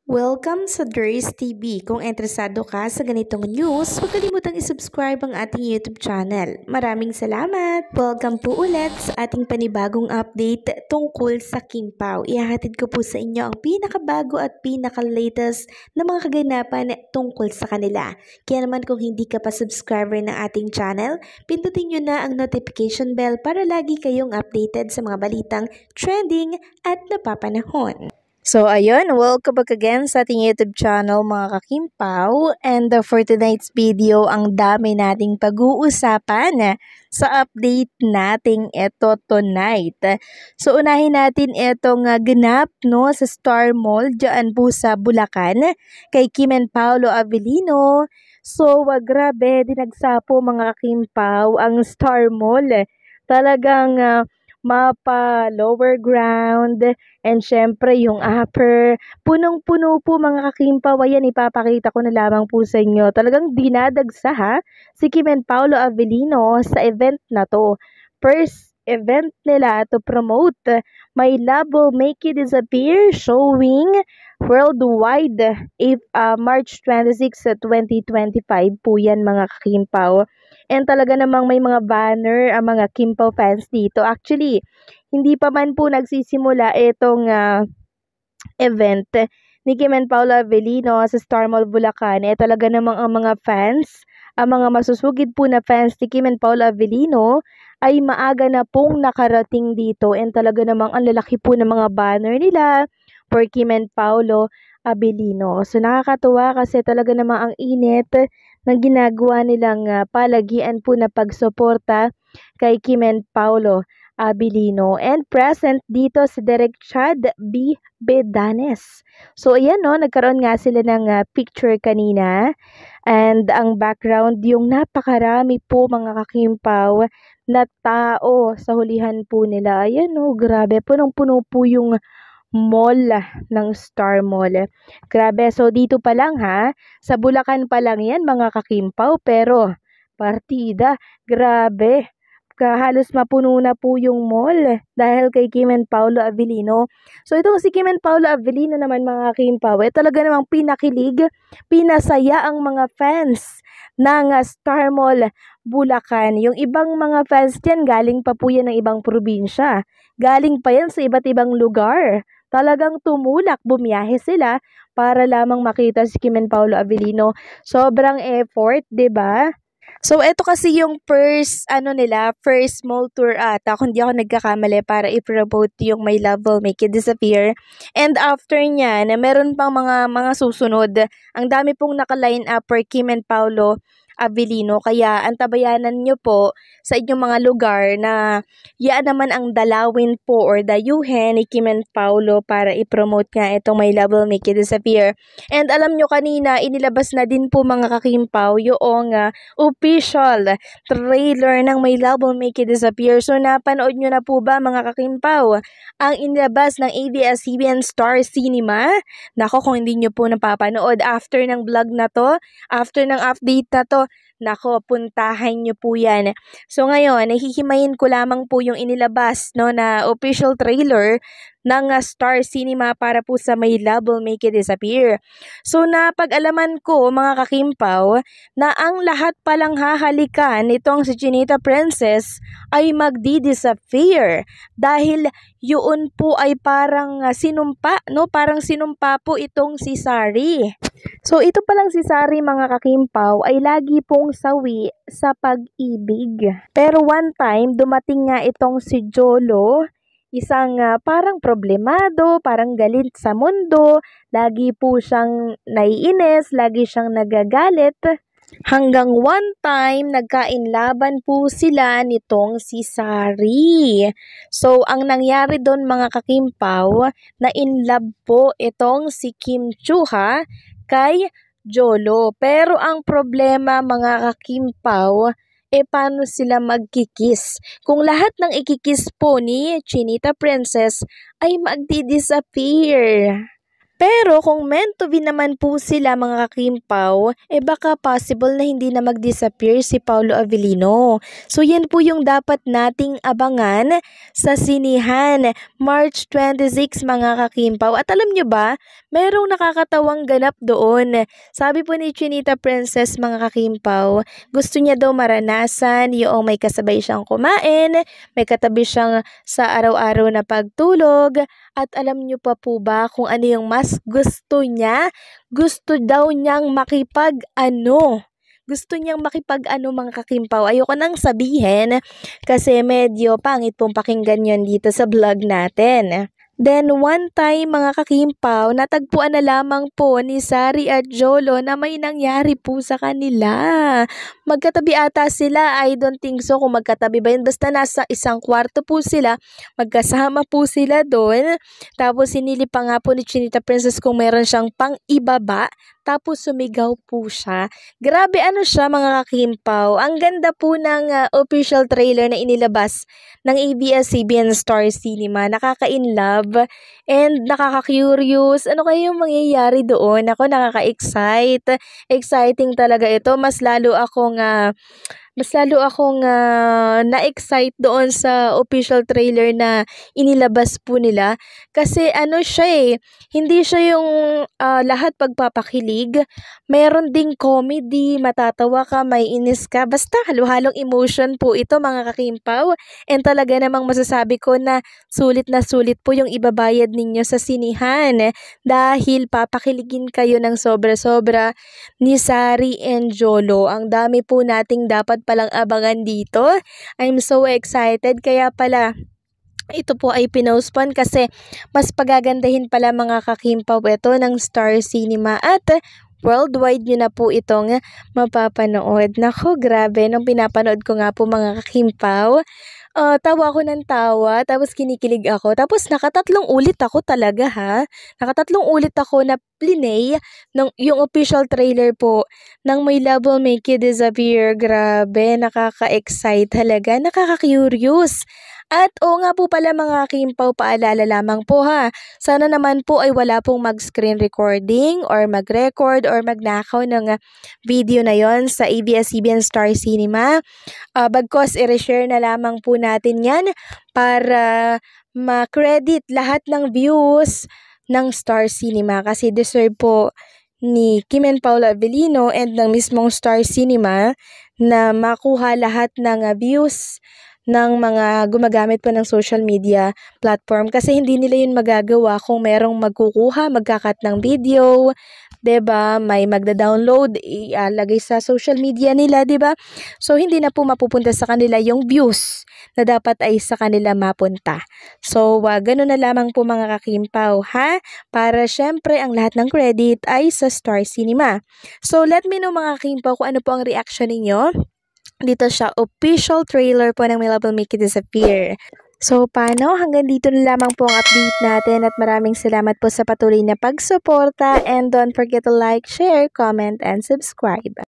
Welcome sa Durs TV. Kung interesado ka sa ganitong news, huwag kalimutang isubscribe ang ating YouTube channel. Maraming salamat! Welcome po ulit sa ating panibagong update tungkol sa King Pao. Ihahatid ko po sa inyo ang pinakabago at pinaka-latest na mga kaganapan tungkol sa kanila. Kaya naman kung hindi ka pa subscriber ng ating channel, pindutin nyo na ang notification bell para lagi kayong updated sa mga balitang trending at napapanahon. So ayun, welcome back again sa ating YouTube channel mga kakimpaw, and for tonight's video ang dami nating pag-uusapan sa update nating ito tonight. So unahin natin itong ganap no, sa Star Mall dyan po sa Bulacan kay Kim and Paolo Avellino. So grabe, dinagsapo mga kakimpaw ang Star Mall. Talagang mapa, lower ground, and syempre yung upper. Punong-puno po mga kakimpaw. Ayan, ipapakita ko na lamang po sa inyo. Talagang dinadagsa ha, si Kim and Paolo Avellino sa event na to. First event nila to promote My Love Will Make You Disappear, showing worldwide March 26, 2025 po yan mga kakimpaw. And talaga namang may mga banner ang mga Kimpaw fans dito. Actually, hindi pa man po nagsisimula itong event ni Kim and Paolo Avellino sa Star Mall Bulacan. Talaga namang ang mga fans, ang mga masusugid po na fans ni Kim and Paolo Avellino ay maaga na pong nakarating dito. And talaga namang ang lalaki po ng mga banner nila for Kim and Paolo Avellino. So nakakatuwa kasi talaga namang ang init ng ginagawa nilang palagian po na pagsuporta kay Kim and Paolo Avellino. And present dito si Direk Chad B. Bedanes. So ayan no, nagkaroon nga sila ng picture kanina. And ang background yung napakarami po mga kakimpaw na tao sa hulihan po nila. Ayan no, grabe, punong-puno po yung mall ng Star Mall. Grabe, so dito pa lang ha, sa Bulacan pa lang yan mga kakimpaw, pero partida, grabe. Halos mapuno na po yung mall dahil kay Kim and Paolo Avellino. So itong si Kim and Paolo Avellino naman mga kakimpaw, talaga namang pinakilig, pinasaya ang mga fans ng Star Mall Bulacan. Yung ibang mga fans dyan, galing pa po yan ng ibang probinsya. Galing pa yan sa iba't ibang lugar. Talagang tumulak, bumiyahe sila para lamang makita si Kim and Paolo Avellino. Sobrang effort, 'di ba? So ito kasi yung first first mall tour ata, kung di ako nagkakamali, para i-promote yung My Love Will Make You Disappear. And after niyan, meron pang mga susunod. Ang dami pong naka-line up for Kim and Paolo Avellino, kaya antabayanan nyo po sa inyong mga lugar na yan naman ang dalawin po or dayuhin ni Kim and Paolo para i-promote nga itong My Love Will Make You Disappear. And alam nyo kanina, inilabas na din po mga kakimpaw yung official trailer ng My Love Will Make You Disappear. So napanood nyo na po ba mga kakimpaw ang inilabas ng ABS-CBN Star Cinema? Nako, kung hindi nyo po napapanood after ng vlog na to, after ng update na to, nako, puntahan nyo po yan. So ngayon, nahihimayin ko lamang po yung inilabas no, na official trailer ng Star Cinema para po sa My Love Will Make You Disappear. So napag-alaman ko mga kakimpaw na ang lahat palang hahalikan nitong si Chinita Princess ay magdi-disappear dahil yun po ay parang sinumpa, no? Parang sinumpa po itong si Sari. So ito palang si Sari mga kakimpaw ay lagi pong sawi sa pag-ibig. Pero one time dumating nga itong si Jolo, isang parang problemado, parang galit sa mundo, lagi po siyang naiinis, lagi siyang nagagalit. Hanggang one time, nagkainlaban po sila nitong si Sari. So, ang nangyari doon mga kakimpaw, na in love po itong si Kim Chuha kay Jolo. Pero ang problema mga kakimpaw, paano sila magkikis? Kung lahat ng ikikis po ni Chinita Princess ay magdi-disappear. Pero kung meant to be naman po sila mga kakimpaw, baka possible na hindi na mag-disappear si Paolo Avellino. So yan po yung dapat nating abangan sa sinihan, March 26 mga kakimpaw. At alam nyo ba, merong nakakatawang ganap doon. Sabi po ni Chinita Princess mga kakimpaw, gusto niya daw maranasan yung may kasabay siyang kumain, may katabi siyang sa araw-araw na pagtulog. At alam niyo pa po ba kung ano yung mas gusto niya? Gusto daw niyang makipag-ano. Gusto niyang makipag-ano mga kakimpaw. Ayoko nang sabihin kasi medyo pangit pong pakinggan yon dito sa vlog natin. Then one time mga kakimpaw, natagpuan na lamang po ni Sari at Jolo na may nangyari po sa kanila. Magkatabi ata sila, I don't think so kung magkatabi ba yun. Basta nasa isang kwarto po sila, magkasama po sila doon. Tapos sinili pa nga po ni Chinita Princess kung meron siyang pang-ibaba. Tapos sumigaw po siya. Grabe ano siya mga kakimpaw. Ang ganda po ng official trailer na inilabas ng ABS-CBN Star Cinema. Nakaka-inlove and nakaka-curious. Ano kaya yung mangyayari doon? Ako nakaka-excite. Exciting talaga ito. Mas lalo akong na-excite doon sa official trailer na inilabas po nila. Kasi ano siya hindi siya yung lahat pagpapakilig. Meron ding comedy, matatawa ka, may inis ka. Basta halo-halong emotion po ito mga kakimpaw. And talaga namang masasabi ko na sulit po yung ibabayad ninyo sa sinihan. Dahil papakiligin kayo ng sobra-sobra ni Sari and Jolo. Ang dami po nating dapat palang abangan dito. I'm so excited. Kaya pala, ito po ay pinospon kasi mas pagagandahin pala mga kakimpaw ito ng Star Cinema at worldwide nyo na po itong mapapanood. Nako, grabe. Nung pinapanood ko nga po mga kakimpaw, tawa ako ng tawa, tapos kinikilig ako. Tapos nakatatlong ulit ako talaga ha. Nakatatlong ulit ako na plinay ng yung official trailer po ng My Love Will Make You Disappear. Grabe, nakaka-excite talaga, nakaka-curious. At nga po pala mga kimpaw, paalala lamang po ha. Sana naman po ay wala pong mag-screen recording or mag-record or magnakaw ng video na yon sa ABS-CBN Star Cinema. Bagkos i-reshare na lamang po natin yan para ma-credit lahat ng views ng Star Cinema kasi deserve po ni Kim and Paolo Avellino and ng mismong Star Cinema na makuha lahat ng views ng mga gumagamit po ng social media platform kasi hindi nila yun magagawa kung merong magkukuha, magkakat ng video, 'di ba? May magda-download, ialagay sa social media nila, 'di ba? So hindi na po mapupunta sa kanila yung views na dapat ay sa kanila mapunta. So ganoon na lamang po mga kakimpaw ha, para syempre ang lahat ng credit ay sa Star Cinema. So let me know mga kakimpaw kung ano po ang reaction ninyo dito sa official trailer po ng My Love Will Make You Disappear. So, paano? Hanggang dito na lamang po ang update natin at maraming salamat po sa patuloy na pagsuporta and don't forget to like, share, comment, and subscribe.